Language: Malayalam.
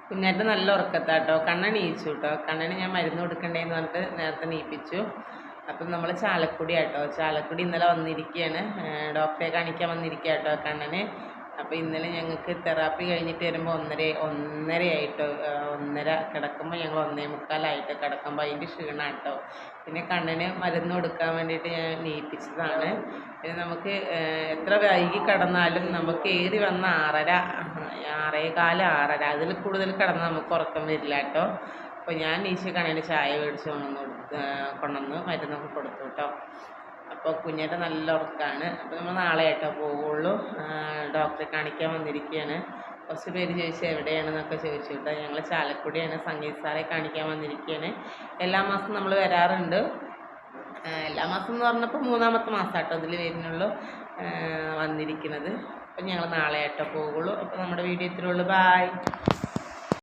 കുഞ്ഞാറ്റ നല്ല ഉറക്കത്താട്ടോ. കണ്ണൻ നീച്ചു കേട്ടോ. കണ്ണന് ഞാൻ മരുന്ന് കൊടുക്കണ്ടേന്ന് പറഞ്ഞിട്ട് നേരത്തെ നീപ്പിച്ചു. അപ്പം നമ്മൾ ചാലക്കുടി ആട്ടോ. ചാലക്കുടി ഇന്നലെ വന്നിരിക്കുകയാണ്. ഡോക്ടറെ കാണിക്കാൻ വന്നിരിക്കുക കേട്ടോ കണ്ണന്. അപ്പോൾ ഇന്നലെ ഞങ്ങൾക്ക് തെറാപ്പി കഴിഞ്ഞിട്ട് വരുമ്പോൾ ഒന്നരയായിട്ടോ. ഒന്നര കിടക്കുമ്പോൾ ഞങ്ങൾ 1:45 കിടക്കുമ്പോൾ അതിൻ്റെ ക്ഷീണമാട്ടോ. പിന്നെ കണ്ണന് മരുന്ന് കൊടുക്കാൻ വേണ്ടിയിട്ട് ഞാൻ നീപ്പിച്ചതാണ്. പിന്നെ നമുക്ക് എത്ര വൈകി കിടന്നാലും നമുക്ക് ഏറി വന്ന 6:30, 6:15, 6:30 അതിൽ കൂടുതൽ കിടന്നാൽ നമുക്ക് ഉറക്കം വരില്ല കേട്ടോ. അപ്പോൾ ഞാൻ നീച്ച് കണ്ണന് ചായ മേടിച്ച് കൊണ്ടുവന്ന് മരുന്നൊക്കെ കൊടുത്തു കേട്ടോ. അപ്പോൾ കുഞ്ഞേറ്റ നല്ല ഉറക്കമാണ്. അപ്പോൾ നമ്മൾ നാളെ ആയിട്ടോ പോവുള്ളൂ. ഡോക്ടറെ കാണിക്കാൻ വന്നിരിക്കുകയാണ്. കുറച്ച് പേര് ചോദിച്ചു എവിടെയാണെന്നൊക്കെ ചോദിച്ചു കേട്ടോ. ഞങ്ങൾ ചാലക്കുടിയാണ്. സംഗീത് സാറെ കാണിക്കാൻ വന്നിരിക്കുകയാണ്. എല്ലാ മാസം നമ്മൾ വരാറുണ്ട്. എല്ലാ മാസം എന്ന് പറഞ്ഞപ്പോൾ 3-ാമത്തെ മാസം കേട്ടോ ഇതിൽ വരുന്നുള്ളൂ വന്നിരിക്കുന്നത്. അപ്പം ഞങ്ങൾ നാളെ ആയിട്ടോ പോവുള്ളൂ. അപ്പോൾ നമ്മുടെ വീഡിയോ ഇത്രയേ ഉള്ളൂ. ബായ്.